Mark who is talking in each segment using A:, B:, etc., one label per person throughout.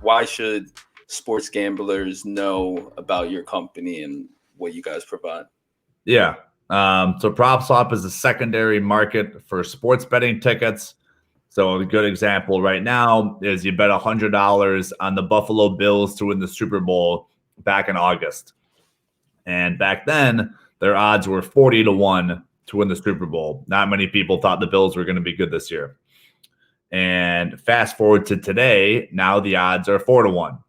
A: why should sports gamblers know about your company and what you guys provide?
B: Yeah. So Propswap is a secondary market for sports betting tickets. So a good example right now is you bet $100 on the Buffalo Bills to win the Super Bowl back in August. And back then, their odds were 40-1 to win the Super Bowl. Not many people thought the Bills were going to be good this year. And fast forward to today, now the odds are 4-1,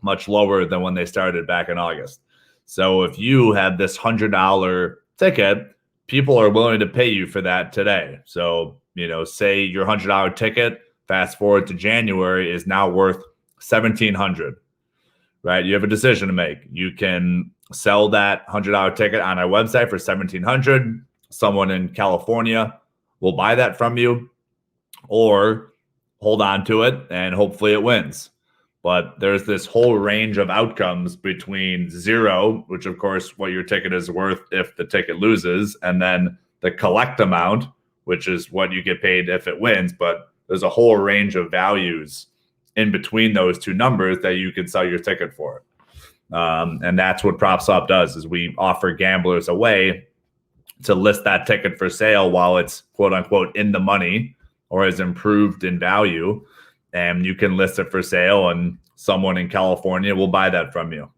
B: much lower than when they started back in August. So if you have this $100 ticket, people are willing to pay you for that today. So, say your $100 ticket, fast forward to January, is now worth $1,700, right? You have a decision to make. You can sell that $100 ticket on our website for $1,700. Someone in California will buy that from you, or hold on to it and hopefully it wins. But there's this whole range of outcomes between zero, which of course what your ticket is worth if the ticket loses, and then the collect amount, which is what you get paid if it wins. But there's a whole range of values in between those two numbers that you can sell your ticket for. And that's what Propswap does, is we offer gamblers a way to list that ticket for sale while it's quote unquote in the money or has improved in value. And you can list it for sale and someone in California will buy that from you.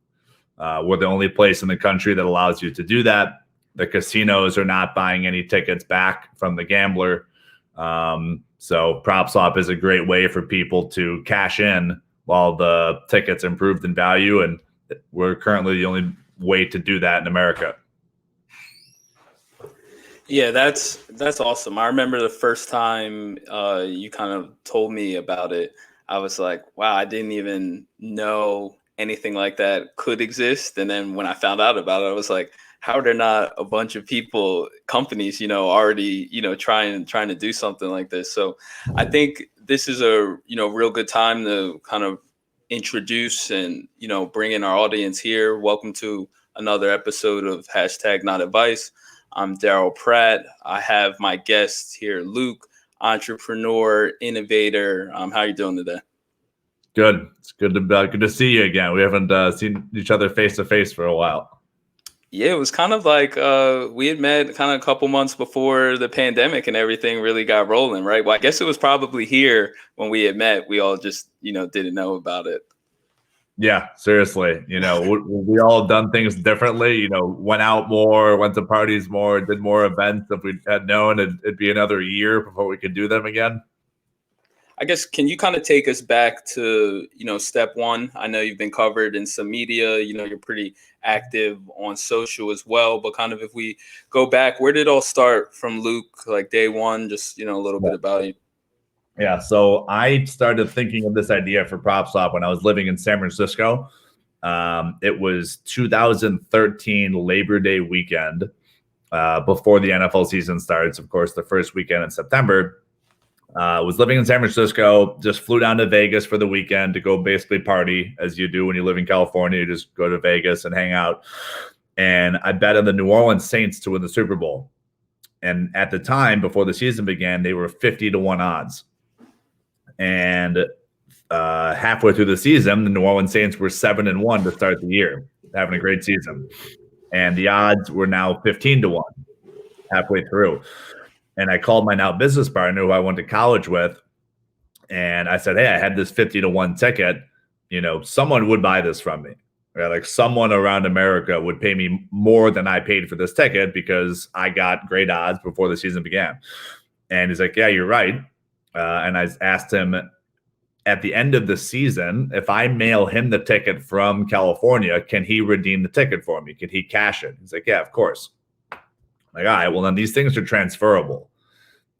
B: We're the only place in the country that allows you to do that. The casinos are not buying any tickets back from the gambler. So Propswap is a great way for people to cash in while the tickets improved in value. And we're currently the only way to do that in America.
A: Yeah, that's awesome. I remember the first time you kind of told me about it, I was like, wow, I didn't even know anything like that could exist. And then when I found out about it, I was like, how are there not a bunch of people, companies, already, trying to do something like this? So I think this is a, real good time to kind of introduce and, bring in our audience here. Welcome to another episode of #NotAdvice. I'm Darryl Pratt. I have my guest here, Luke, entrepreneur, innovator. How are you doing today?
B: Good. It's good to see you again. We haven't seen each other face to face for a while.
A: Yeah, it was kind of like we had met kind of a couple months before the pandemic and everything really got rolling, right? Well, I guess it was probably here when we had met. We all just, didn't know about it.
B: Yeah, seriously. We all have done things differently, went out more, went to parties more, did more events. If we had known it'd be another year before we could do them again.
A: I guess, can you kind of take us back to, step one? I know you've been covered in some media, you're pretty active on social as well, but kind of if we go back, where did it all start from, Luke, like day one, just, a little bit about you?
B: Yeah, so I started thinking of this idea for Propswap when I was living in San Francisco. It was 2013 Labor Day weekend, before the NFL season starts, of course, the first weekend in September. Was living in San Francisco, just flew down to Vegas for the weekend to go basically party, as you do when you live in California. You just go to Vegas and hang out. And I bet on the New Orleans Saints to win the Super Bowl. And at the time, before the season began, they were 50-1 odds. And halfway through the season, the New Orleans Saints were 7-1 to start the year, having a great season. And the odds were now 15-1 halfway through. And I called my now business partner who I went to college with. And I said, hey, I had this 50-1 ticket. Someone would buy this from me. Right? Like someone around America would pay me more than I paid for this ticket because I got great odds before the season began. And he's like, yeah, you're right. And I asked him at the end of the season, if I mail him the ticket from California, can he redeem the ticket for me? Can he cash it? He's like, yeah, of course. I'm like, all right, well, then these things are transferable.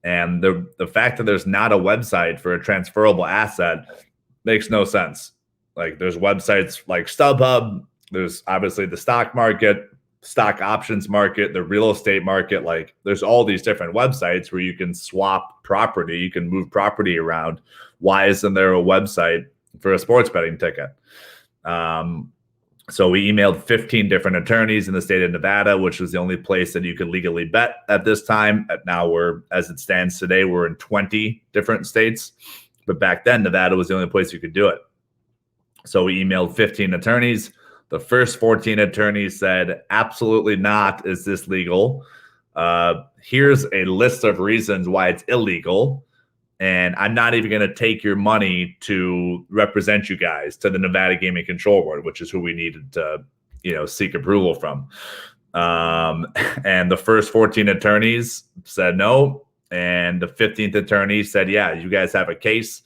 B: And the fact that there's not a website for a transferable asset makes no sense. Like there's websites like StubHub, there's obviously the stock market, stock options market, the real estate market. Like there's all these different websites where you can swap property, you can move property around. Why isn't there a website for a sports betting ticket? So we emailed 15 different attorneys in the state of Nevada, which was the only place that you could legally bet at this time. Now as it stands today, we're in 20 different states. But back then, Nevada was the only place you could do it. So we emailed 15 attorneys. The first 14 attorneys said, absolutely not. Is this legal? Here's a list of reasons why it's illegal. And I'm not even going to take your money to represent you guys to the Nevada Gaming Control Board, which is who we needed to, seek approval from. And the first 14 attorneys said no. And the 15th attorney said, yeah, you guys have a case.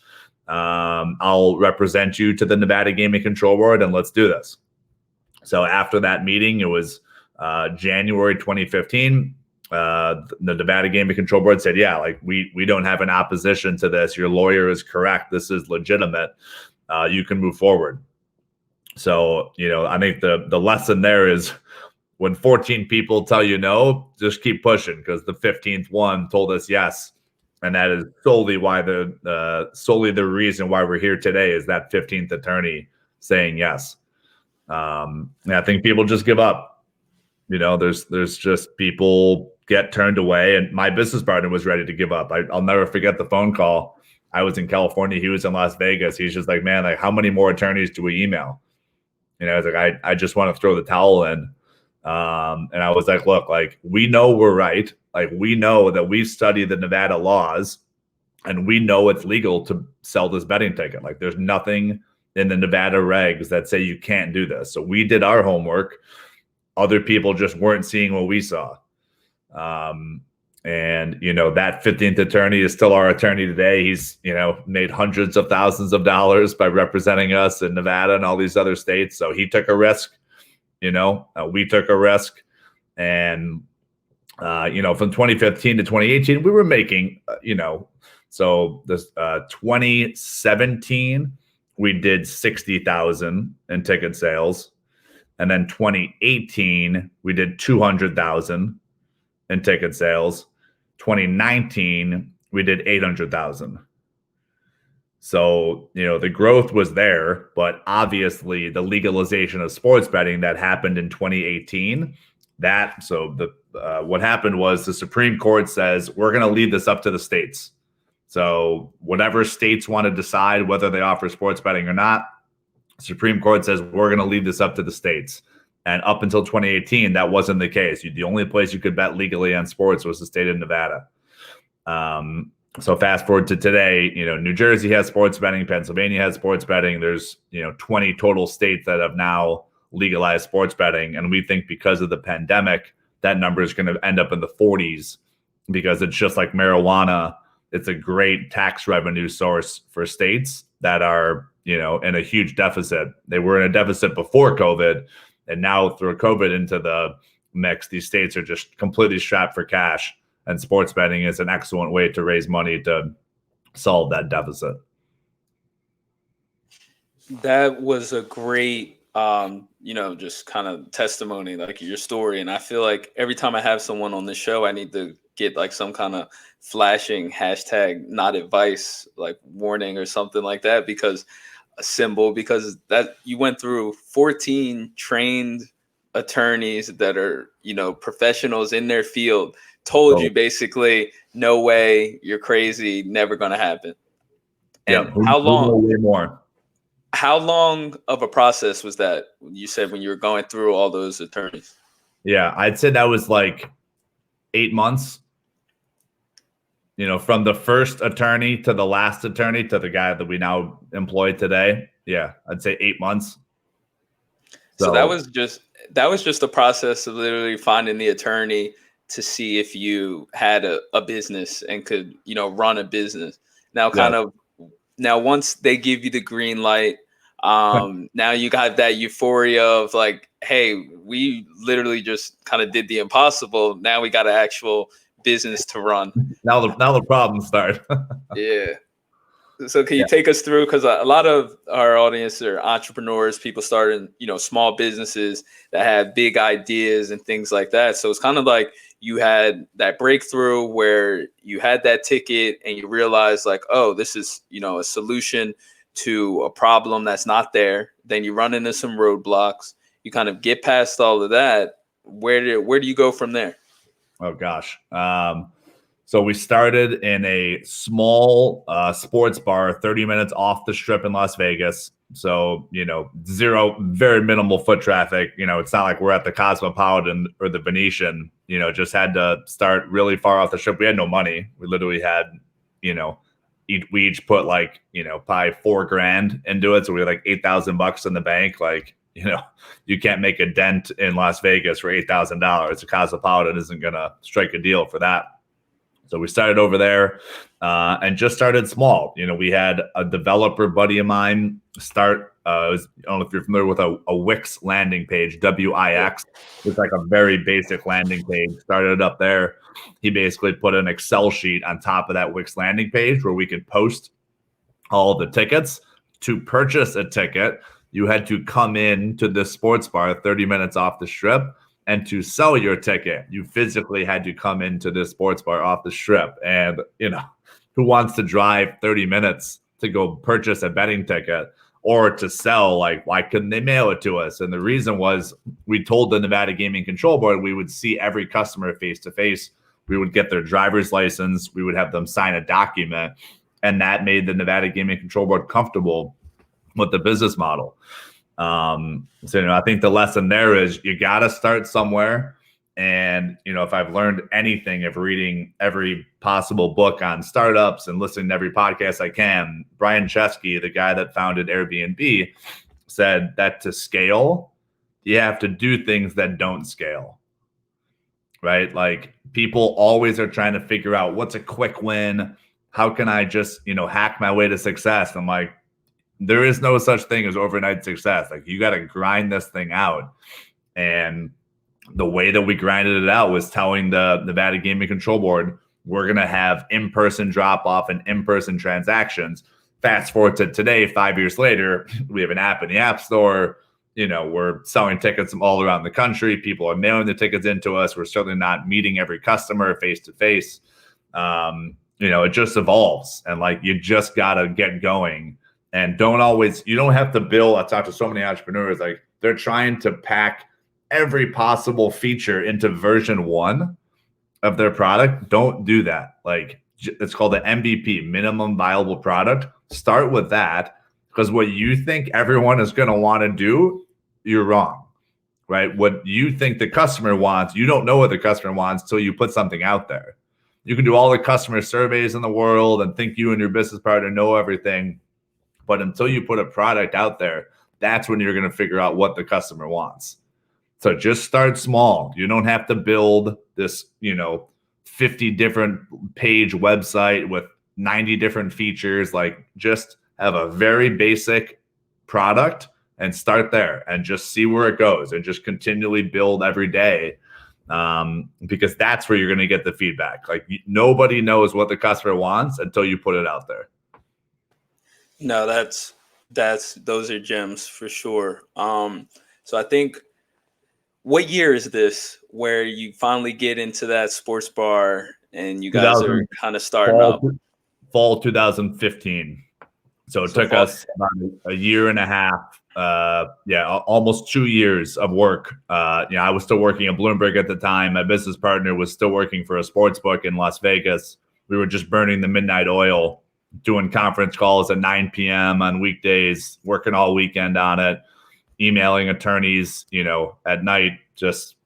B: I'll represent you to the Nevada Gaming Control Board, and let's do this. So after that meeting, it was January 2015. The Nevada Gaming Control Board said, yeah, like we don't have an opposition to this. Your lawyer is correct. This is legitimate. You can move forward. So, I think the lesson there is when 14 people tell you no, just keep pushing, because the 15th one told us yes. And that is solely why the reason why we're here today is that 15th attorney saying yes. And I think people just give up. There's just people get turned away. And my business partner was ready to give up. I'll never forget the phone call. I was in California. He was in Las Vegas. He's just like, man, like, how many more attorneys do we email? I was like, I just want to throw the towel in. And I was like, look, like, we know we're right. Like, we know that we've studied the Nevada laws, and we know it's legal to sell this betting ticket. Like, there's nothing in the Nevada regs that say you can't do this. So we did our homework. Other people just weren't seeing what we saw. And that 15th attorney is still our attorney today. He's, made hundreds of thousands of dollars by representing us in Nevada and all these other states. So he took a risk, we took a risk. And, from 2015 to 2018, we were making, so this 2017, we did 60,000 in ticket sales. And then 2018, we did 200,000 in ticket sales. 2019, we did 800,000. So, the growth was there, but obviously the legalization of sports betting that happened in 2018, what happened was the Supreme Court says, we're going to leave this up to the states. So whatever states want to decide whether they offer sports betting or not, Supreme Court says, we're going to leave this up to the states. And up until 2018, that wasn't the case. The only place you could bet legally on sports was the state of Nevada. So fast forward to today, New Jersey has sports betting, Pennsylvania has sports betting. There's, 20 total states that have now legalized sports betting. And we think because of the pandemic, that number is going to end up in the 40s, because it's just like marijuana. It's a great tax revenue source for states that are, in a huge deficit. They were in a deficit before COVID, and now through COVID into the mix, these states are just completely strapped for cash. And sports betting is an excellent way to raise money to solve that deficit.
A: That was a great, just kind of testimony, like your story. And I feel like every time I have someone on the show, I need to get like some kind of flashing hashtag not advice, like warning or something like that, because a symbol, because that you went through 14 trained attorneys that are, professionals in their field, told you basically, no way, you're crazy, never going to happen. And how long of a process was that, you said, when you were going through all those attorneys?
B: Yeah, I'd say that was like 8 months. From the first attorney to the last attorney to the guy that we now employ today. Yeah, I'd say 8 months.
A: So that was just a process of literally finding the attorney to see if you had a business and could, run a business. Now, now once they give you the green light, now you got that euphoria of like, hey, we literally just kind of did the impossible. Now we got an actual business to run.
B: Now the problems start.
A: Yeah. So can you take us through, because a lot of our audience are entrepreneurs, people starting, small businesses that have big ideas and things like that. So it's kind of like you had that breakthrough where you had that ticket and you realized like, oh, this is, a solution to a problem that's not there. Then you run into some roadblocks. You kind of get past all of that. Where do you go from there?
B: Oh, gosh. So we started in a small sports bar 30 minutes off the strip in Las Vegas. So, very minimal foot traffic. It's not like we're at the Cosmopolitan or the Venetian, just had to start really far off the strip. We had no money. We literally had, we each put like, probably $4,000 into it. So we had like $8,000 in the bank. Like, you can't make a dent in Las Vegas for $8,000. The Cosmopolitan isn't going to strike a deal for that. So we started over there and just started small. We had a developer buddy of mine start. I don't know if you're familiar with a Wix landing page, WIX. It's like a very basic landing page. Started up there. He basically put an Excel sheet on top of that Wix landing page where we could post all the tickets. To purchase a ticket, you had to come in to this sports bar 30 minutes off the strip. And to sell your ticket, you physically had to come into this sports bar off the strip. And, who wants to drive 30 minutes to go purchase a betting ticket or to sell? Like, why couldn't they mail it to us? And the reason was we told the Nevada Gaming Control Board we would see every customer face to face. We would get their driver's license. We would have them sign a document. And that made the Nevada Gaming Control Board comfortable with the business model. So, I think the lesson there is you got to start somewhere. And, if I've learned anything of reading every possible book on startups and listening to every podcast I can, Brian Chesky, the guy that founded Airbnb, said that to scale, you have to do things that don't scale, right? Like people always are trying to figure out what's a quick win. How can I just, hack my way to success? I'm like, there is no such thing as overnight success. Like you got to grind this thing out. And the way that we grinded it out was telling the Nevada Gaming Control Board, we're going to have in-person drop-off and in-person transactions. Fast forward to today, 5 years later, we have an app in the App Store. We're selling tickets from all around the country. People are mailing the tickets into us. We're certainly not meeting every customer face-to-face. It just evolves. And like, you just got to get going. And you don't have to build. I talk to so many entrepreneurs, like they're trying to pack every possible feature into version 1 of their product. Don't do that. Like it's called the MVP, minimum viable product. Start with that, because what you think everyone is going to want to do, you're wrong, right? What you think the customer wants, you don't know what the customer wants till you put something out there. You can do all the customer surveys in the world and think you and your business partner know everything. But until you put a product out there, that's when you're going to figure out what the customer wants. So just start small. You don't have to build this, 50 different page website with 90 different features. Like just have a very basic product and start there and just see where it goes and just continually build every day. Because that's where you're going to get the feedback. Like nobody knows what the customer wants until you put it out there.
A: No, those are gems for sure. So I think, what year is this where you finally get into that sports bar and you guys are kind of starting up?
B: Fall 2015. So it took us about a year and a half. Almost 2 years of work. I was still working at Bloomberg at the time. My business partner was still working for a sports book in Las Vegas. We were just burning the midnight oil, doing conference calls at 9 p.m. on weekdays, working all weekend on it, emailing attorneys, at night, just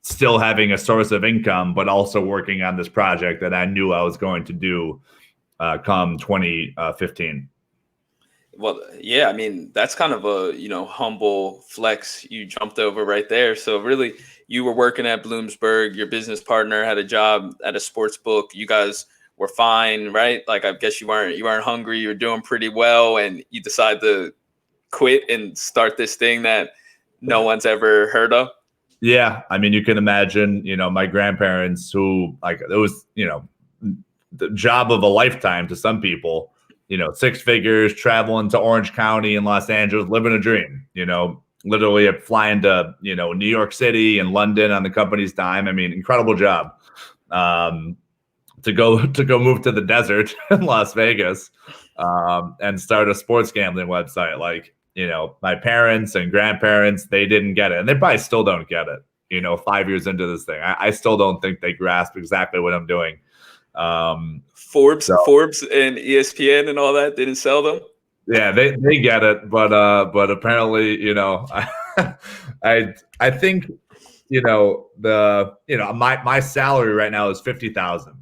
B: still having a source of income, but also working on this project that I knew I was going to do come 2015.
A: Well, yeah, I mean, that's kind of a, humble flex you jumped over right there. So really, you were working at Bloomsburg, your business partner had a job at a sports book. You guys were fine, right? Like, I guess you weren't hungry. You were doing pretty well, and you decide to quit and start this thing that no one's ever heard of.
B: Yeah. I mean, you can imagine, my grandparents who, like, it was, the job of a lifetime to some people, 6 figures, traveling to Orange County and Los Angeles, living a dream, literally flying to, New York City and London on the company's dime. I mean, incredible job. To go move to the desert in Las Vegas and start a sports gambling website. Like, my parents and grandparents, they didn't get it. And they probably still don't get it, 5 years into this thing. I still don't think they grasp exactly what I'm doing.
A: Forbes and ESPN and all that didn't sell them?
B: Yeah, they get it, but apparently, I think, my salary right now is 50,000,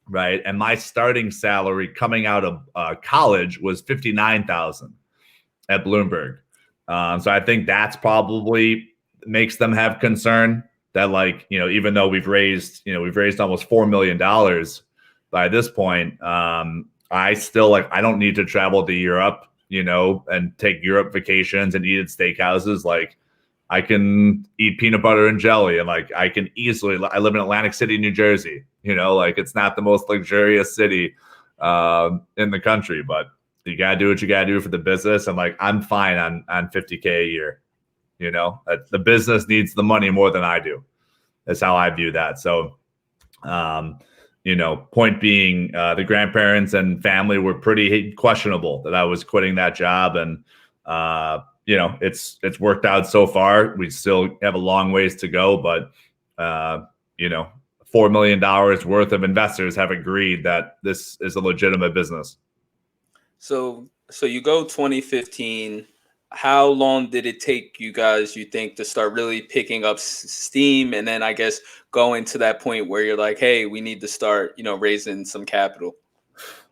B: right? And my starting salary coming out of college was 59,000 at Bloomberg. So I think that's probably makes them have concern that, like, even though we've raised almost $4 million by this point, I still, like, I don't need to travel to Europe, and take Europe vacations and eat at steakhouses. Like, I can eat peanut butter and jelly, and, like, I live in Atlantic City, New Jersey, like, it's not the most luxurious city in the country, but you gotta do what you gotta do for the business. And, like, I'm fine on $50K a year. The business needs the money more than I do. That's how I view that. So, point being, the grandparents and family were pretty questionable that I was quitting that job. And, it's worked out so far. We still have a long ways to go, but, $4 million worth of investors have agreed that this is a legitimate business.
A: So you go 2015. How long did it take you guys, you think, to start really picking up steam, and then I guess going to that point where you're like, hey, we need to start, raising some capital?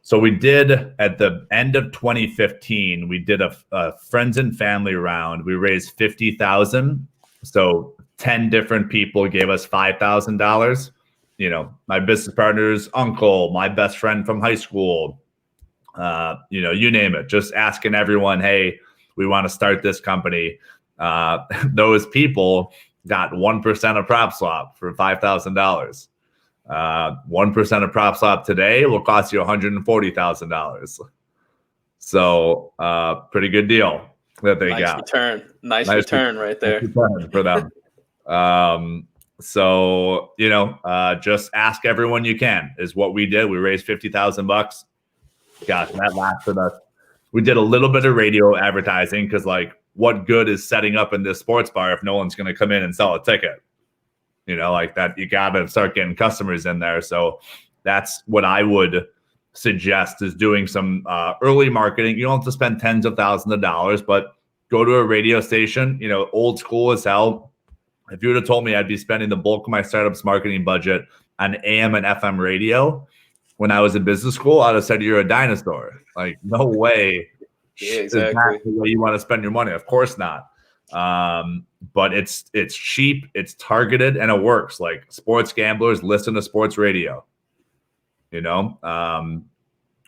B: So we did, at the end of 2015, we did a friends and family round. We raised 50,000. So 10 different people gave us $5,000. My business partner's uncle, my best friend from high school, you name it, just asking everyone, hey, we want to start this company. Those people got 1% of Propswap for $5,000. 1% of Propswap today will cost you $140,000. So, pretty good deal that they got.
A: Nice return right there.
B: Return for them. So, just ask everyone you can, is what we did. We raised $50,000. Gosh, that lasted us. We did a little bit of radio advertising because, like, what good is setting up in this sports bar if no one's going to come in and sell a ticket? Like that, you got to start getting customers in there. So that's what I would suggest, is doing some early marketing. You don't have to spend tens of thousands of dollars, but go to a radio station, old school as hell. If you would have told me I'd be spending the bulk of my startup's marketing budget on AM and FM radio when I was in business school, I'd have said you're a dinosaur. Like, no way.
A: Yeah, exactly.
B: Is that the way you want to spend your money? Of course not. But it's cheap, it's targeted, and it works. Like, sports gamblers listen to sports radio.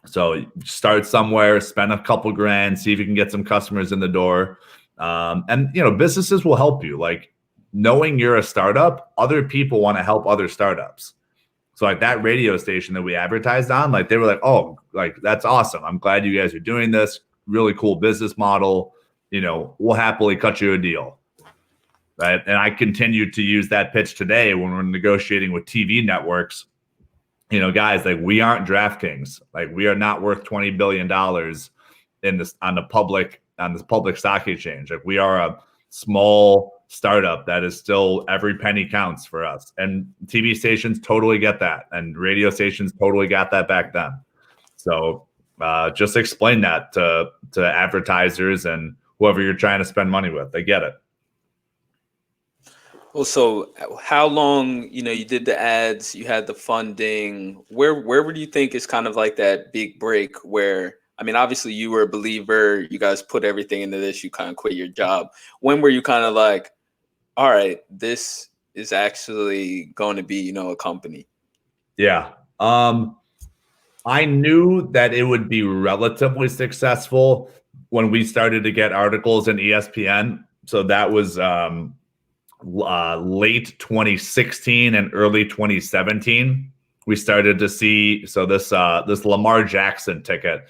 B: So start somewhere, spend a couple grand, see if you can get some customers in the door. And businesses will help you. Like, knowing you're a startup, other people want to help other startups. So, like, that radio station that we advertised on, like, they were like, oh, like, that's awesome. I'm glad you guys are doing this. Really cool business model. We'll happily cut you a deal. Right. And I continue to use that pitch today when we're negotiating with TV networks. Guys, like, we aren't DraftKings. Like, we are not worth $20 billion on this public stock exchange. Like, we are a small startup that is still, every penny counts for us. And TV stations totally get that, and radio stations totally got that back then. So just explain that to advertisers and whoever you're trying to spend money with. They get it.
A: Well, so how long, you did the ads, you had the funding, where would you think is kind of like that big break where, I mean, obviously you were a believer, you guys put everything into this, you kind of quit your job. When were you kind of like, all right, this is actually going to be, a company?
B: Yeah. I knew that it would be relatively successful when we started to get articles in ESPN. So that was late 2016 and early 2017. We started to see, so this Lamar Jackson ticket,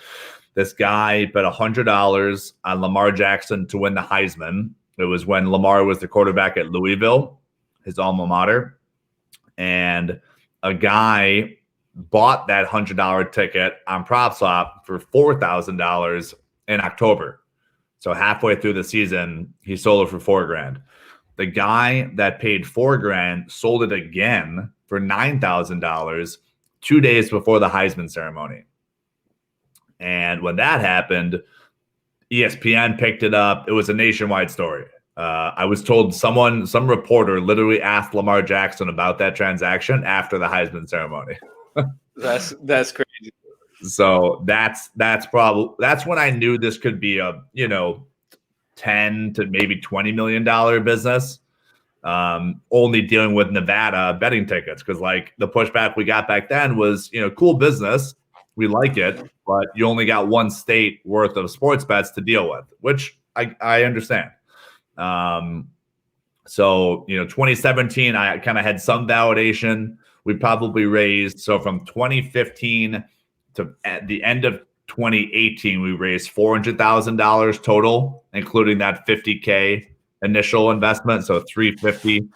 B: this guy bet $100 on Lamar Jackson to win the Heisman. It was when Lamar was the quarterback at Louisville, his alma mater. And a guy bought that $100 ticket on Propswap for $4,000 in October. So halfway through the season, he sold it for $4,000. The guy that paid $4,000 sold it again for $9,000 2 days before the Heisman ceremony. And when that happened, ESPN picked it up. It was a nationwide story. I was told some reporter literally asked Lamar Jackson about that transaction after the Heisman ceremony.
A: That's crazy.
B: So that's when I knew this could be a, 10 to maybe $20 million business. Only dealing with Nevada betting tickets, because like the pushback we got back then was, cool business, we like it, but you only got one state worth of sports bets to deal with, which I understand. So 2017, I kind of had some validation. We probably raised, so from 2015 to at the end of 2018, we raised $400,000 total, including that $50K initial investment. So $350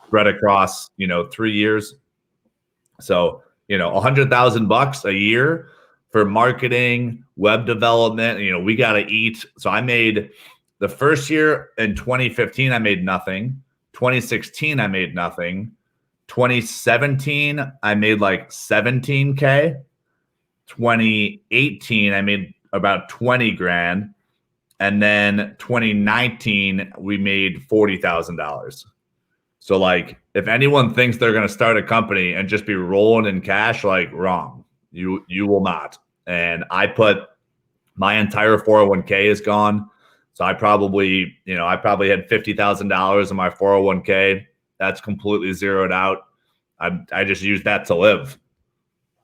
B: spread across, 3 years. So, $100,000 a year for marketing, web development. We got to eat. So I made the first year in 2015, I made nothing. 2016, I made nothing. 2017, I made like 17K. 2018, I made about 20 grand. And then 2019, we made $40,000. So like, if anyone thinks they're going to start a company and just be rolling in cash, like, wrong. You will not. And I put my entire 401k is gone. So I probably had $50,000 in my 401k. That's completely zeroed out. I just used that to live.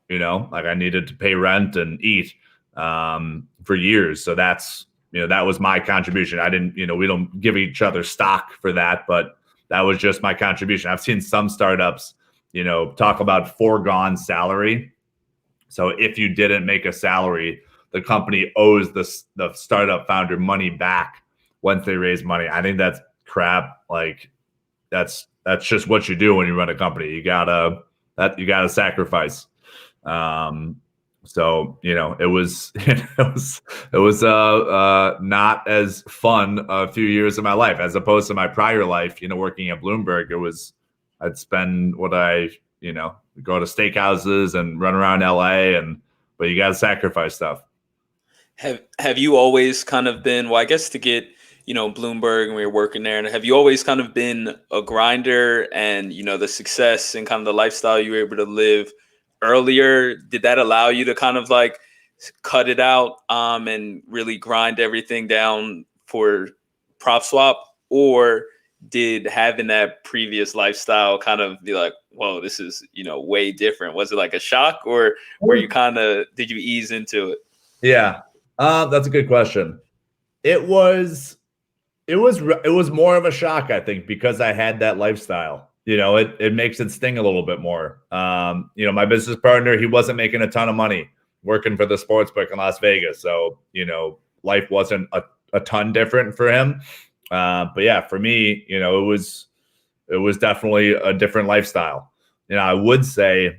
B: Like I needed to pay rent and eat for years. So that's, that was my contribution. I didn't, we don't give each other stock for that, but that was just my contribution. I've seen some startups, talk about foregone salary. So if you didn't make a salary, the company owes the startup founder money back once they raise money. I think that's crap. Like that's just what you do when you run a company. You gotta sacrifice. So it was not as fun a few years of my life as opposed to my prior life. Working at Bloomberg, I'd spend go to steakhouses and run around LA, but you got to sacrifice stuff.
A: Have you always kind of been, well, I guess to get, Bloomberg and we were working there, and have you always kind of been a grinder, and, the success and kind of the lifestyle you were able to live earlier, did that allow you to kind of like cut it out and really grind everything down for Propswap? Or did having that previous lifestyle kind of be like, whoa, this is, way different? Was it like a shock, or were you did you ease into it?
B: Yeah, that's a good question. It was more of a shock, I think, because I had that lifestyle. It makes it sting a little bit more. My business partner, he wasn't making a ton of money working for the sportsbook in Las Vegas. So, life wasn't a ton different for him. But yeah, for me, it was definitely a different lifestyle. I would say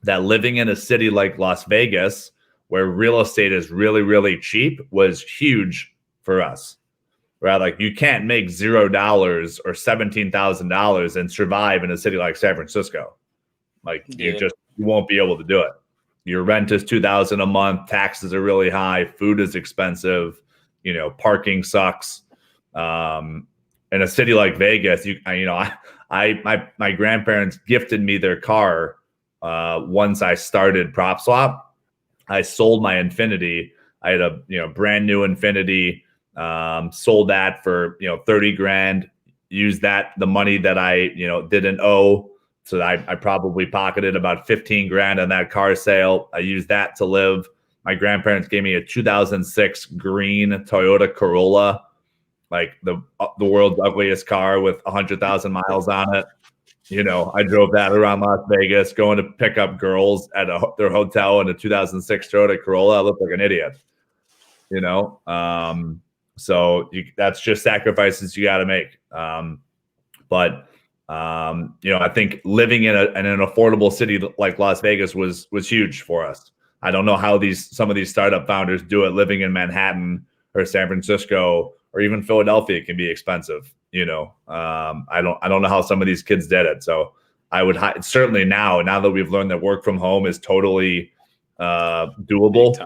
B: that living in a city like Las Vegas, where real estate is really, really cheap, was huge for us. Right? Like you can't make $0 or $17,000 and survive in a city like San Francisco. Like you won't be able to do it. Your rent is $2,000 a month. Taxes are really high. Food is expensive. Parking sucks. In a city like Vegas, my grandparents gifted me their car once I started Propswap. I sold my Infinity. I had a brand new Infinity. Sold that for 30 grand. Used the money that I didn't owe. So I probably pocketed about 15 grand on that car sale. I used that to live. My grandparents gave me a 2006 green Toyota Corolla, like the world's ugliest car with 100,000 miles on it. I drove that around Las Vegas, going to pick up girls at their hotel in a 2006 Toyota Corolla. I looked like an idiot. So that's just sacrifices you got to make. But I think living in an affordable city like Las Vegas was huge for us. I don't know how some of these startup founders do it. Living in Manhattan or San Francisco or even Philadelphia can be expensive. I don't know how some of these kids did it. So I would certainly now that we've learned that work from home is totally doable.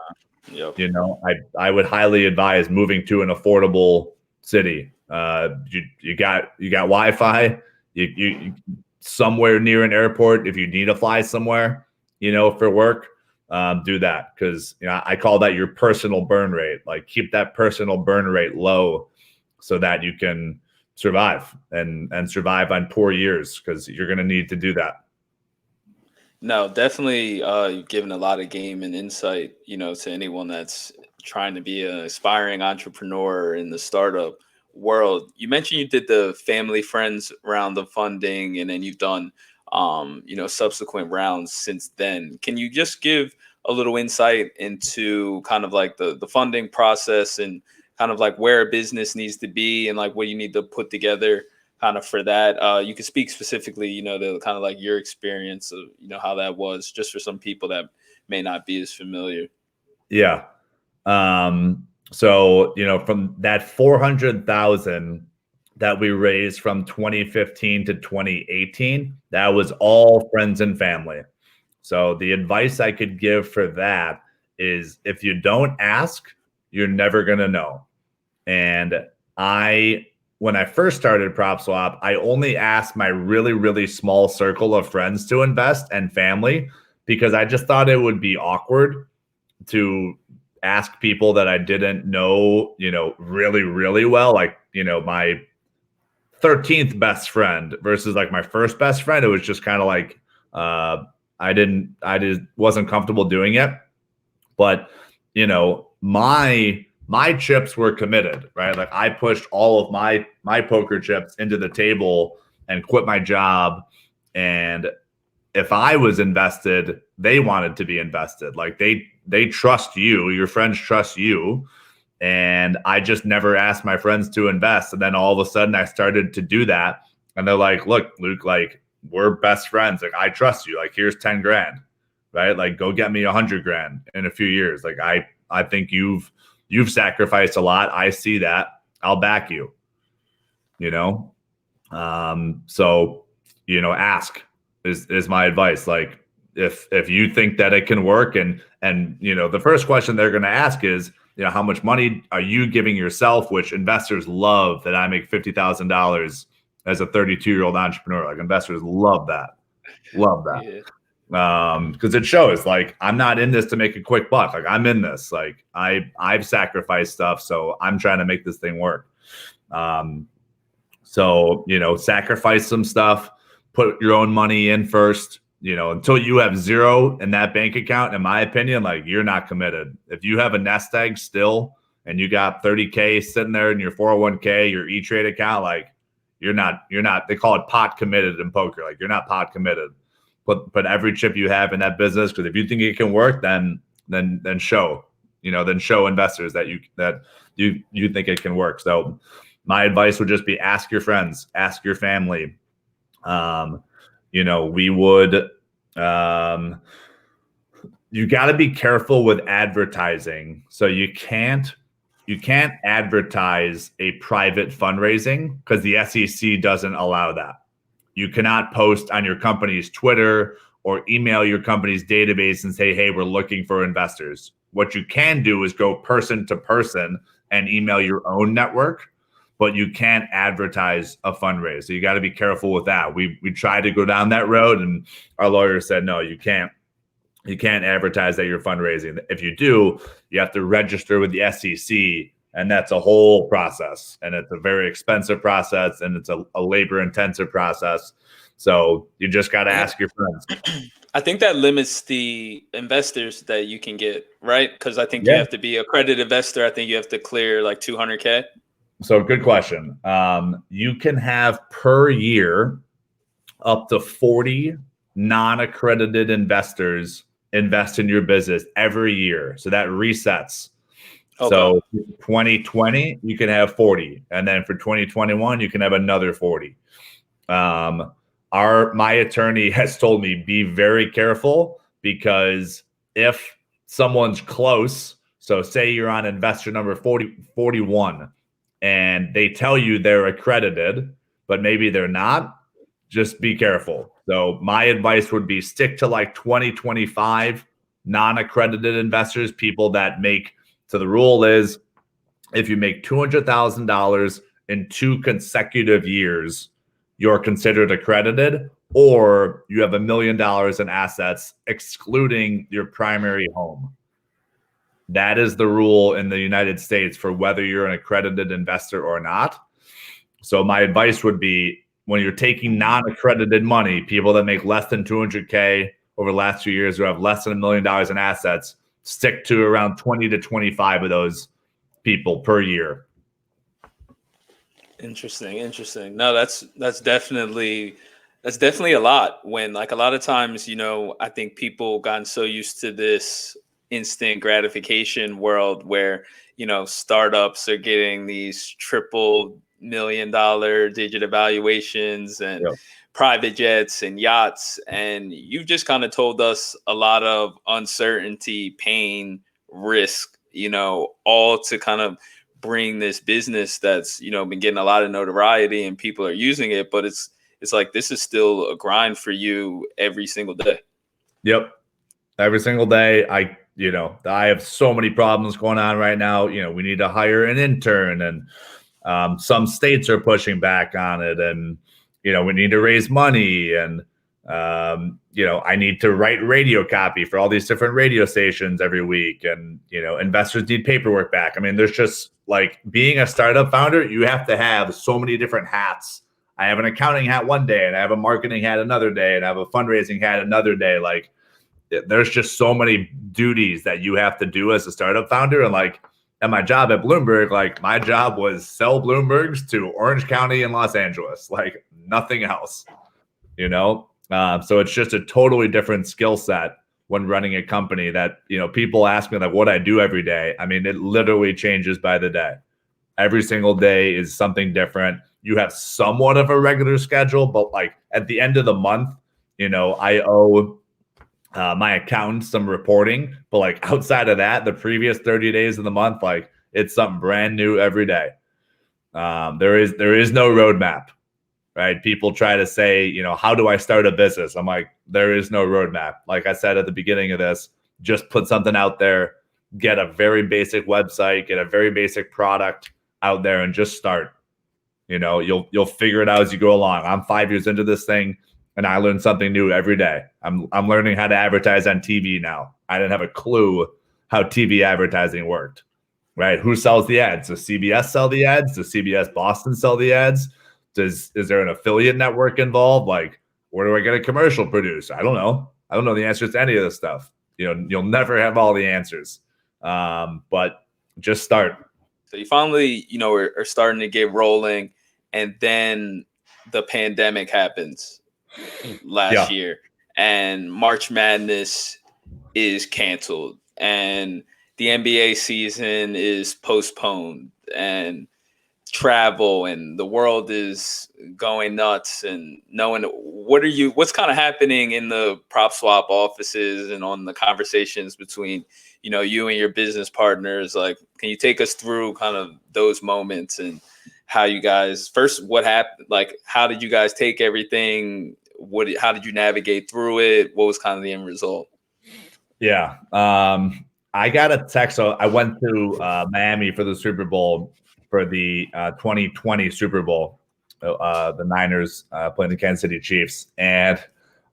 A: Yep.
B: You know, I would highly advise moving to an affordable city. You got Wi-Fi. You somewhere near an airport. If you need to fly somewhere, you know, for work, do that, because you know I call that your personal burn rate. Like keep that personal burn rate low, so that you can survive and survive on poor years, because you're going to need to do that.
A: No, definitely you've given a lot of game and insight, you know, to anyone that's trying to be an aspiring entrepreneur in the startup world. You mentioned you did the family friends round of funding, and then you've done you know, subsequent rounds since then. Can you just give a little insight into kind of like the funding process and kind of like where a business needs to be and like what you need to put together kind of for that? You could speak specifically, you know, to kind of like your experience of, you know, how that was, just for some people that may not be as familiar.
B: Yeah. So, you know, from that 400,000 that we raised from 2015 to 2018, that was all friends and family. So the advice I could give for that is, if you don't ask, you're never going to know. And when I first started Propswap, I only asked my really, really small circle of friends to invest and family, because I just thought it would be awkward to ask people that I didn't know, you know, really, really well. Like, you know, my 13th best friend versus like my first best friend. It was just kind of like, I just wasn't comfortable doing it. But, you know, my chips were committed, right? Like I pushed all of my poker chips into the table and quit my job. And if I was invested, they wanted to be invested. Like they trust you, your friends trust you. And I just never asked my friends to invest. And then all of a sudden I started to do that. And they're like, look, Luke, like we're best friends. Like I trust you. Like here's 10 grand, right? Like go get me 100 grand in a few years. Like I think you've sacrificed a lot. I see that. I'll back you, you know? So, you know, ask is my advice. Like if you think that it can work, and you know, the first question they're going to ask is, you know, how much money are you giving yourself? Which investors love that I make $50,000 as a 32-year-old entrepreneur. Like investors love that.
A: Yeah.
B: Because it shows like I'm not in this to make a quick buck. Like I'm in this. Like I've sacrificed stuff, so I'm trying to make this thing work. So, you know, sacrifice some stuff, put your own money in first, you know, until you have zero in that bank account. In my opinion, like you're not committed. If you have a nest egg still and you got 30K sitting there in your 401k, your E-Trade account, like you're not, they call it pot committed in poker. Like you're not pot committed. Put every chip you have in that business, because if you think it can work, then show, you know, then show investors that you think it can work. So my advice would just be ask your friends, ask your family. You know, we would, you got to be careful with advertising. So you can't advertise a private fundraising because the SEC doesn't allow that. You cannot post on your company's Twitter or email your company's database and say, hey, we're looking for investors. What you can do is go person to person and email your own network, but you can't advertise a fundraiser. So you got to be careful with that. We tried to go down that road, and our lawyer said, no, you can't. You can't advertise that you're fundraising. If you do, you have to register with the SEC, and that's a whole process. And it's a very expensive process, and it's a labor-intensive process. So you just got to ask your friends.
A: I think that limits the investors that you can get, right? Because I think you
B: Yeah.
A: have to be a credit investor. I think you have to clear like 200K.
B: So good question. You can have per year up to 40 non-accredited investors invest in your business every year. So that resets. Okay. So 2020, you can have 40. And then for 2021, you can have another 40. My attorney has told me, be very careful, because if someone's close, so say you're on investor number 41, and they tell you they're accredited, but maybe they're not, just be careful. So my advice would be stick to like 2025 non-accredited investors, people that make, so the rule is if you make $200,000 in 2 consecutive years, you're considered accredited, or you have $1 million in assets, excluding your primary home. That is the rule in the United States for whether you're an accredited investor or not. So my advice would be, when you're taking non-accredited money, people that make less than 200K over the last 2 years, who have less than $1 million in assets, stick to around 20 to 25 of those people per year.
A: Interesting. No, that's definitely a lot. When, like, a lot of times, I think people gotten so used to this instant gratification world where, startups are getting these triple $1 million digit evaluations and private jets and yachts. And you've just kind of told us a lot of uncertainty, pain, risk, all to kind of bring this business that's, been getting a lot of notoriety and people are using it, but it's like, this is still a grind for you every single day.
B: Yep. Every single day. I have so many problems going on right now. We need to hire an intern, and some states are pushing back on it, and, we need to raise money, and, I need to write radio copy for all these different radio stations every week. And, investors need paperwork back. I mean, there's just, like, being a startup founder, you have to have so many different hats. I have an accounting hat one day, and I have a marketing hat another day, and I have a fundraising hat another day. Like, there's just so many duties that you have to do as a startup founder. And, like, at my job at Bloomberg, like, my job was sell Bloombergs to Orange County and Los Angeles, like nothing else, so it's just a totally different skill set when running a company that, people ask me, like, what I do every day. I mean, it literally changes by the day. Every single day is something different. You have somewhat of a regular schedule, but, like, at the end of the month, I owe my accountant some reporting, but, like, outside of that, the previous 30 days of the month, like, it's something brand new every day. There is no roadmap. Right? People try to say, how do I start a business? I'm like, there is no roadmap. Like I said at the beginning of this, just put something out there, get a very basic website, get a very basic product out there, and just start. You'll figure it out as you go along. I'm 5 years into this thing, and I learn something new every day. I'm learning how to advertise on TV now. I didn't have a clue how TV advertising worked. Right? Who sells the ads? Does CBS sell the ads? Does CBS Boston sell the ads? Is there an affiliate network involved? Like, where do I get a commercial produced? I don't know. I don't know the answers to any of this stuff. You'll never have all the answers, but just start.
A: So you finally, are starting to get rolling, and then the pandemic happens last year, and March Madness is canceled, and the NBA season is postponed, and travel, and the world is going nuts, and knowing what's kind of happening in the Propswap offices and on the conversations between, you and your business partners. Like, can you take us through kind of those moments and how you guys first, what happened? Like, how did you guys take everything? How did you navigate through it? What was kind of the end result?
B: Yeah. I got a text. So I went to Miami for the Super Bowl, for the 2020 Super Bowl, the Niners playing the Kansas City Chiefs. And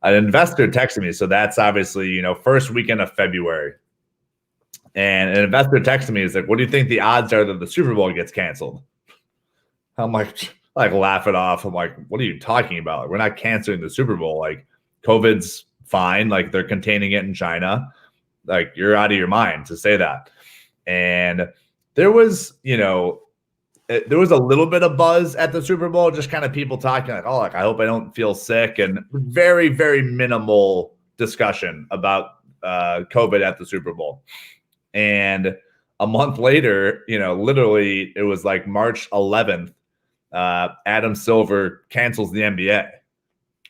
B: an investor texted me. So that's obviously, first weekend of February. And an investor texted me. He's like, what do you think the odds are that the Super Bowl gets canceled? I'm like laugh it off. I'm like, what are you talking about? Like, we're not canceling the Super Bowl. Like, COVID's fine. Like, they're containing it in China. Like, you're out of your mind to say that. And there was, there was a little bit of buzz at the Super Bowl, just kind of people talking like, oh, like, I hope I don't feel sick, and very, very minimal discussion about COVID at the Super Bowl. And a month later, literally it was like March 11th, Adam Silver cancels the NBA.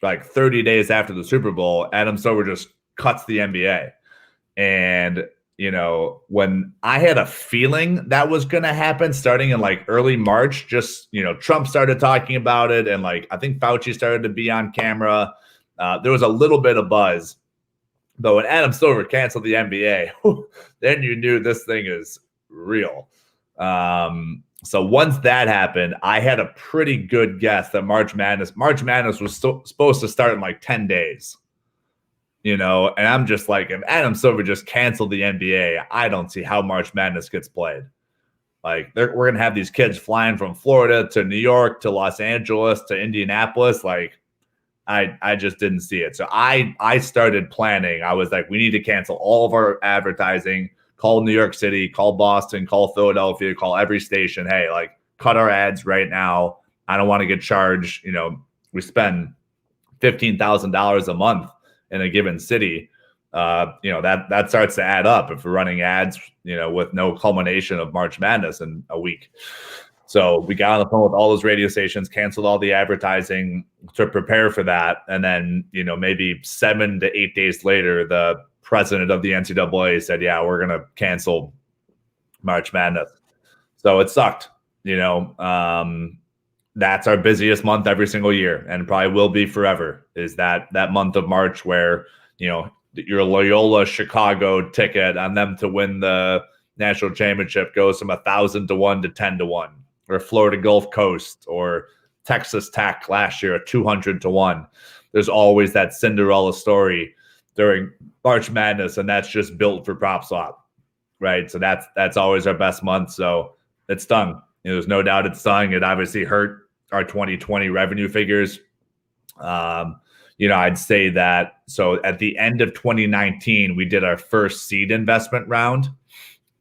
B: Like 30 days after the Super Bowl, Adam Silver just cuts the NBA. And when I had a feeling that was going to happen starting in like early March, just, Trump started talking about it. And like, I think Fauci started to be on camera. There was a little bit of buzz. But when Adam Silver canceled the NBA, then you knew this thing is real. So once that happened, I had a pretty good guess that March Madness was supposed to start in like 10 days. And I'm just like, if Adam Silver just canceled the NBA, I don't see how March Madness gets played. Like we're going to have these kids flying from Florida to New York to Los Angeles to Indianapolis. Like I just didn't see it. So I started planning. I was like, we need to cancel all of our advertising, call New York City, call Boston, call Philadelphia, call every station. Hey, like cut our ads right now. I don't want to get charged. We spend $15,000 a month in a given city. That starts to add up if we're running ads, with no culmination of March Madness in a week. So we got on the phone with all those radio stations, canceled all the advertising to prepare for that. And then, maybe 7 to 8 days later, the president of the NCAA said, yeah, we're going to cancel March Madness. So it sucked. That's our busiest month every single year, and probably will be forever, is that month of March where, your Loyola Chicago ticket on them to win the national championship goes from 1,000 to 1 to 10 to 1. Or Florida Gulf Coast or Texas Tech last year at 200 to 1. There's always that Cinderella story during March Madness, and that's just built for Propswap, right? So that's always our best month. So it stung. There's no doubt it stung. It obviously hurt our 2020 revenue figures. I'd say that. So at the end of 2019, we did our first seed investment round,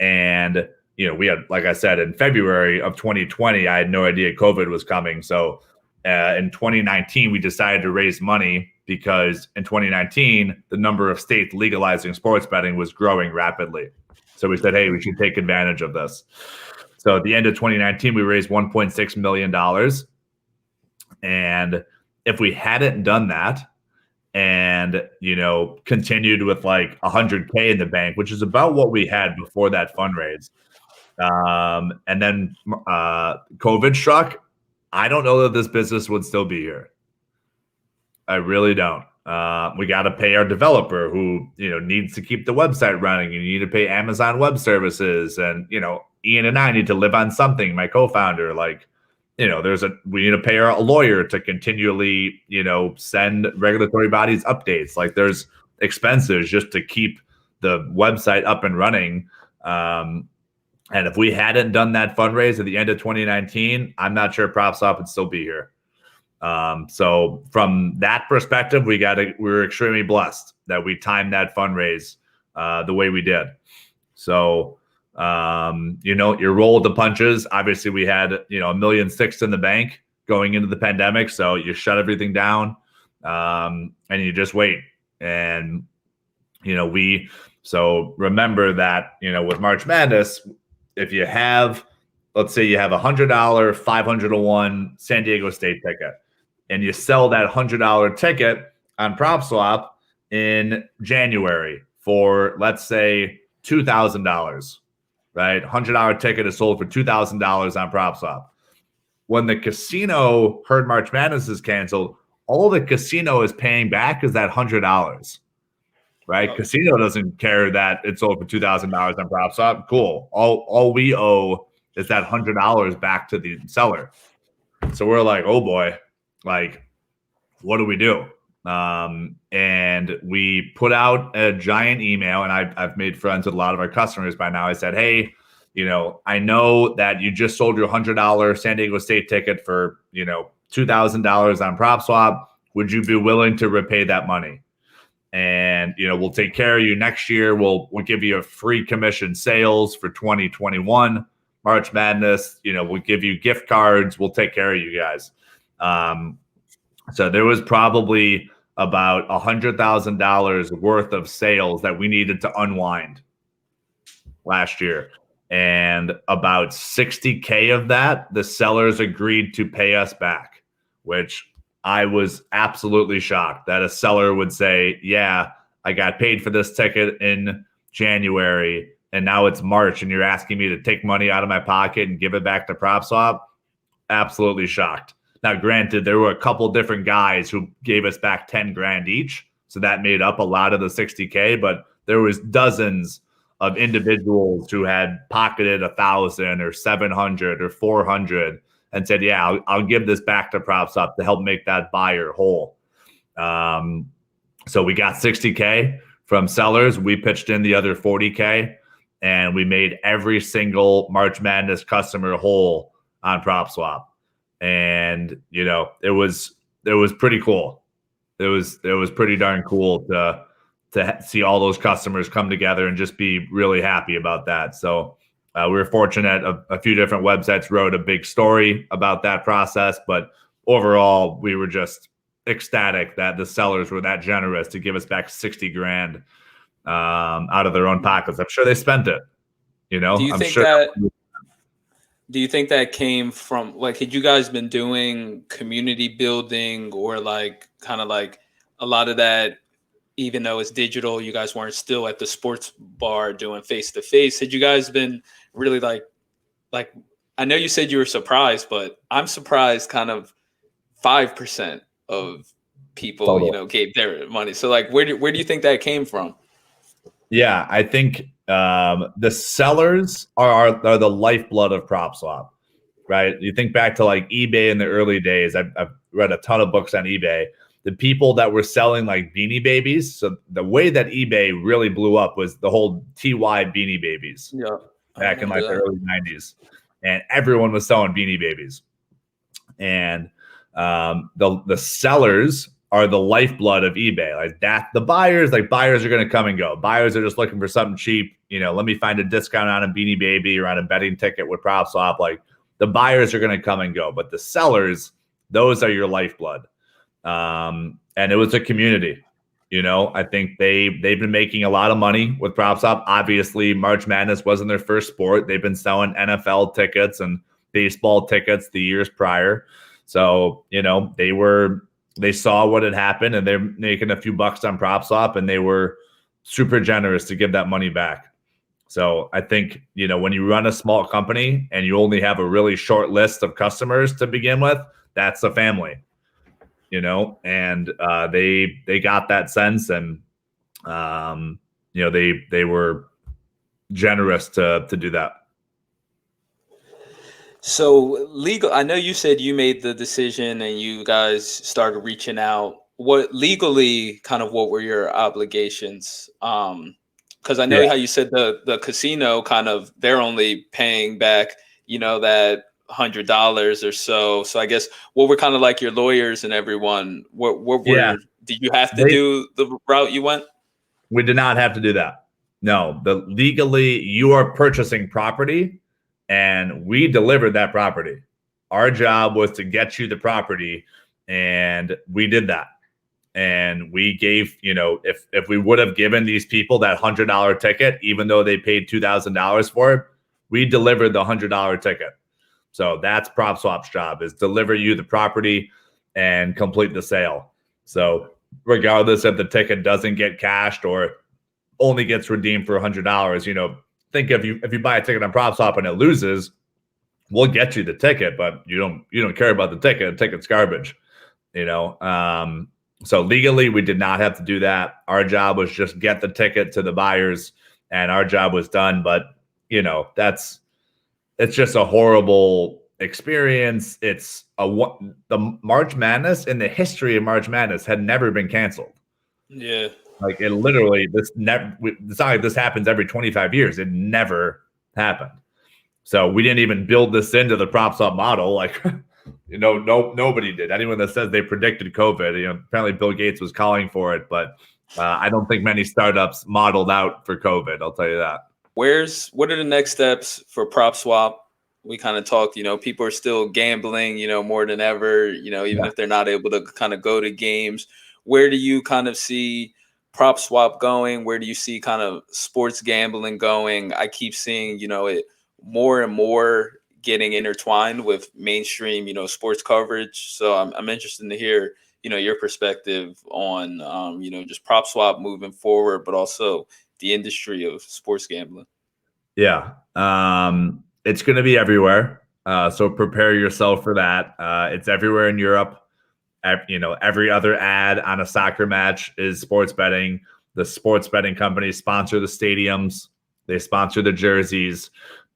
B: and we had, like I said, in February of 2020, I had no idea COVID was coming. So in 2019, we decided to raise money because in 2019, the number of states legalizing sports betting was growing rapidly. So we said, hey, we should take advantage of this. So at the end of 2019, we raised $1.6 million. And if we hadn't done that and, continued with like 100K in the bank, which is about what we had before that fundraise, and then COVID struck, I don't know that this business would still be here. I really don't. We got to pay our developer who, needs to keep the website running. You need to pay Amazon Web Services, and, Ian and I need to live on something. My co-founder, like, we need to pay a lawyer to continually, send regulatory bodies updates. Like there's expenses just to keep the website up and running. And if we hadn't done that fundraise at the end of 2019, I'm not sure Propswap would still be here. So from that perspective, we were extremely blessed that we timed that fundraise the way we did. So, you roll with the punches. Obviously, we had, $1.6 million in the bank going into the pandemic. So you shut everything down and you just wait. And, so remember that, with March Madness, if you have, let's say you have $100, 500 to 1 San Diego State ticket, and you sell that $100 ticket on Propswap in January for, let's say, $2,000, right? $100 ticket is sold for $2,000 on Propswap. When the casino heard March Madness is canceled, all the casino is paying back is that $100. Right? Oh. Casino doesn't care that it's sold for $2,000 on Propswap. Cool. All we owe is that $100 back to the seller. So we're like, oh boy, like, what do we do? And we put out a giant email, and I've made friends with a lot of our customers by now. I said, hey, I know that you just sold your $100 San Diego State ticket for, $2,000 on Propswap. Would you be willing to repay that money? And, we'll take care of you next year. We'll give you a free commission sales for 2021 March Madness. We'll give you gift cards. We'll take care of you guys. So there was probably about $100,000 worth of sales that we needed to unwind last year. And about 60K of that, the sellers agreed to pay us back, which I was absolutely shocked that a seller would say, yeah, I got paid for this ticket in January, and now it's March, and you're asking me to take money out of my pocket and give it back to Propswap. Absolutely shocked. Now, granted, there were a couple different guys who gave us back $10,000 each. So that made up a lot of the 60K, but there was dozens of individuals who had pocketed 1,000 or 700 or 400 and said, yeah, I'll give this back to Propswap to help make that buyer whole. So we got 60K from sellers. We pitched in the other 40K, and we made every single March Madness customer whole on Propswap. And, you know, it was pretty cool. It was pretty darn cool to see all those customers come together and just be really happy about that. So we were fortunate. A few different websites wrote a big story about that process, but overall, we were just ecstatic that the sellers were that generous to give us back 60 grand out of their own pockets. I'm sure they spent it. You know,
A: Do you think that came from, like, had you guys been doing community building, or like kind of like a lot of that, even though it's digital, you guys weren't still at the sports bar doing face to face? Had you guys been really like, I know you said you were surprised, but I'm surprised kind of 5% of people,
B: Totally.
A: you know, gave their money. So like, where do you think that came from?
B: Yeah, I think the sellers are the lifeblood of Propswap, right? You think back to like eBay in the early days. I've read a ton of books on eBay. The people that were selling like Beanie Babies. So the way that eBay really blew up was the whole TY Beanie Babies.
A: Yeah,
B: back in like the early 90s. And everyone was selling Beanie Babies. And the sellers are the lifeblood of eBay. Like that, the buyers are going to come and go. Buyers are just looking for something cheap. You know, let me find a discount on a Beanie Baby or on a betting ticket with Propswap. Like the buyers are going to come and go, but the sellers, those are your lifeblood. And it was a community. You know, I think they've been making a lot of money with Propswap. Obviously, March Madness wasn't their first sport. They've been selling NFL tickets and baseball tickets the years prior. So, you know, they saw what had happened, and they're making a few bucks on Propswap, and they were super generous to give that money back. So I think, you know, when you run a small company and you only have a really short list of customers to begin with, that's a family. You know, and they got that sense, and you know, they were generous to do that.
A: So legal, I know you said you made the decision and you guys started reaching out. What legally, kind of, what were your obligations? Because I know how you said the casino kind of, they're only paying back, you know, that $100 or so. So I guess what were kind of like your lawyers and everyone? Did you have to do the route you went?
B: We did not have to do that. No, legally you are purchasing property, and we delivered that property. Our job was to get you the property, and we did that. And we gave, you know, if we would have given these people that $100 ticket, even though they paid $2,000 for it, we delivered the $100 ticket. So that's Propswap's job, is deliver you the property and complete the sale. So regardless if the ticket doesn't get cashed or only gets redeemed for $100, you know, think if you buy a ticket on Propswap and it loses, we'll get you the ticket, but you don't care about the ticket. The ticket's garbage, you know. So legally, we did not have to do that. Our job was just get the ticket to the buyers, and our job was done. But, you know, it's just a horrible experience. It's the March Madness, in the history of March Madness, had never been canceled.
A: Yeah.
B: Like it literally, it's not like this happens every 25 years. It never happened. So we didn't even build this into the Propswap model. Like, you know, nobody did. Anyone that says they predicted COVID, you know, apparently Bill Gates was calling for it, but I don't think many startups modeled out for COVID. I'll tell you that.
A: What are the next steps for Propswap? We kind of talked, you know, people are still gambling, you know, more than ever, you know, even if they're not able to kind of go to games. Where do you kind of see Propswap going? Where do you see kind of sports gambling going? I keep seeing, you know, it more and more getting intertwined with mainstream, you know, sports coverage. So I'm interested to hear, you know, your perspective on, you know, just Propswap moving forward, but also the industry of sports gambling.
B: Yeah. It's going to be everywhere. So prepare yourself for that. It's everywhere in Europe. every other ad on a soccer match is sports betting. The sports betting companies sponsor the stadiums. They sponsor the jerseys.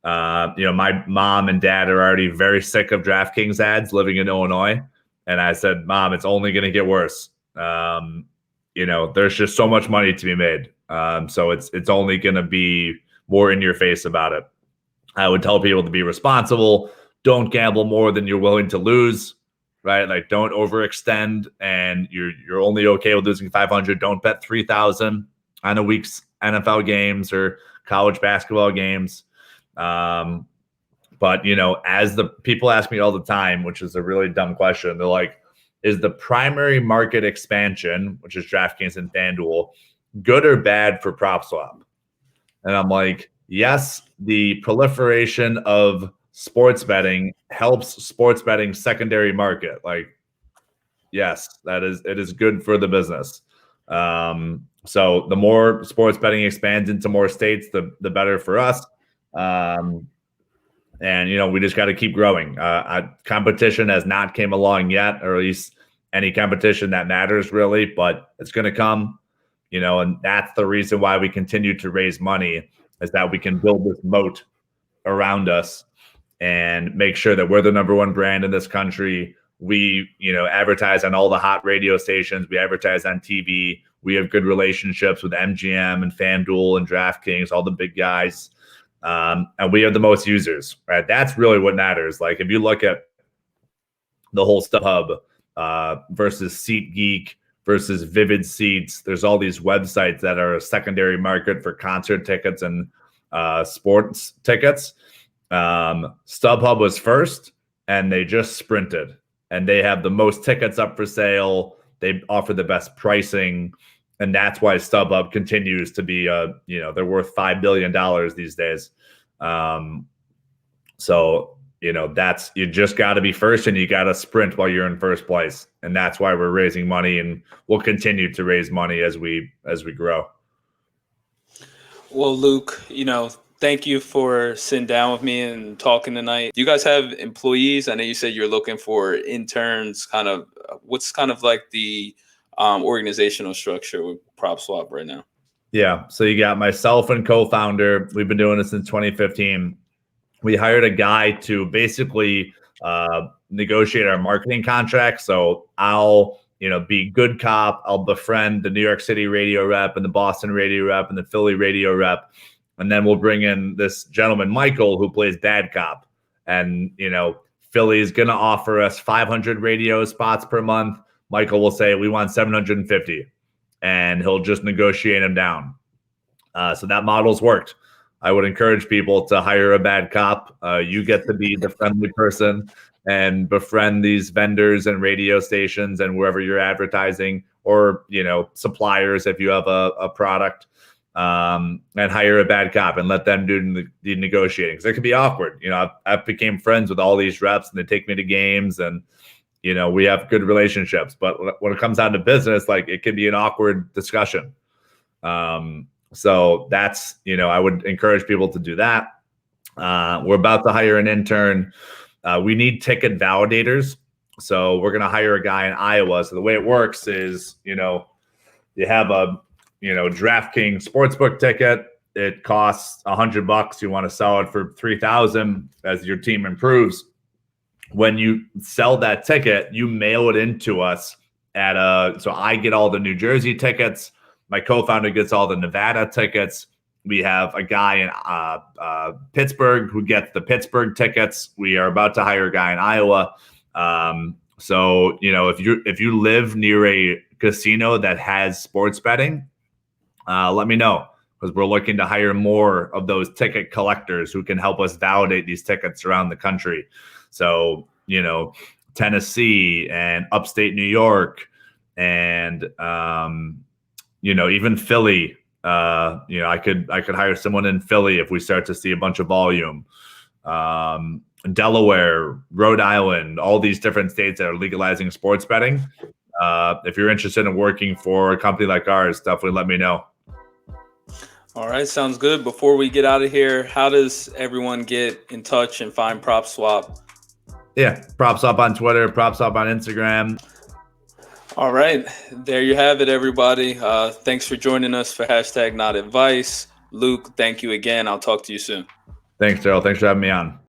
B: My mom and dad are already very sick of DraftKings ads living in Illinois. And I said, Mom, it's only going to get worse. There's just so much money to be made. So it's only going to be more in your face about it. I would tell people to be responsible. Don't gamble more than you're willing to lose, right? Like, don't overextend, and you're only okay with losing 500. Don't bet 3,000 on a week's NFL games or college basketball games. But, as the people ask me all the time, which is a really dumb question, they're like, is the primary market expansion, which is DraftKings and FanDuel, good or bad for Propswap? And I'm like, yes, the proliferation of sports betting helps sports betting secondary market. Like, yes, it is good for the business. So the more sports betting expands into more states, the better for us. And we just got to keep growing. Competition has not came along yet, or at least any competition that matters really, but it's going to come. And that's the reason why we continue to raise money, is that we can build this moat around us and make sure that we're the number one brand in this country. We, advertise on all the hot radio stations. We advertise on TV. We have good relationships with MGM and FanDuel and DraftKings, all the big guys. And we have the most users, right? That's really what matters. Like, if you look at the whole StubHub versus SeatGeek versus Vivid Seats, there's all these websites that are a secondary market for concert tickets and sports tickets. StubHub was first, and they just sprinted, and they have the most tickets up for sale. They offer the best pricing, and that's why StubHub continues to be they're worth $5 billion these days. That's, you just got to be first, and you got to sprint while you're in first place. And that's why we're raising money, and we'll continue to raise money as we grow.
A: Well, Luke, thank you for sitting down with me and talking tonight. Do you guys have employees? I know you said you're looking for interns. What's kind of like the organizational structure with Propswap right now?
B: Yeah. So you got myself and co-founder. We've been doing this since 2015. We hired a guy to basically negotiate our marketing contract. So I'll, be good cop. I'll befriend the New York City radio rep and the Boston radio rep and the Philly radio rep. And then we'll bring in this gentleman, Michael, who plays bad cop. And, Philly's going to offer us 500 radio spots per month. Michael will say, we want 750. And he'll just negotiate them down. So that model's worked. I would encourage people to hire a bad cop. You get to be the friendly person and befriend these vendors and radio stations and wherever you're advertising, or, suppliers if you have a product, and hire a bad cop and let them do the negotiating. Because it can be awkward. I've became friends with all these reps, and they take me to games, and, we have good relationships. But when it comes down to business, like, it can be an awkward discussion. So that's, I would encourage people to do that. We're about to hire an intern. We need ticket validators. So we're going to hire a guy in Iowa. So the way it works is, you have a, DraftKings sportsbook ticket. It costs $100. You want to sell it for $3,000 as your team improves. When you sell that ticket, you mail it into us so I get all the New Jersey tickets. My co-founder gets all the Nevada tickets. We have a guy in Pittsburgh who gets the Pittsburgh tickets. We are about to hire a guy in Iowa. So, if you live near a casino that has sports betting, let me know, because we're looking to hire more of those ticket collectors who can help us validate these tickets around the country. So, Tennessee and upstate New York and, even Philly. I could hire someone in Philly if we start to see a bunch of volume. Delaware, Rhode Island, all these different states that are legalizing sports betting. If you're interested in working for a company like ours, definitely let me know.
A: All right, sounds good. Before we get out of here, how does everyone get in touch and find Propswap?
B: Yeah, Propswap on Twitter, Propswap on Instagram.
A: All right, there you have it, everybody. Thanks for joining us for #NotAdvice. Luke, thank you again. I'll talk to you soon.
B: Thanks, Darryl. Thanks for having me on.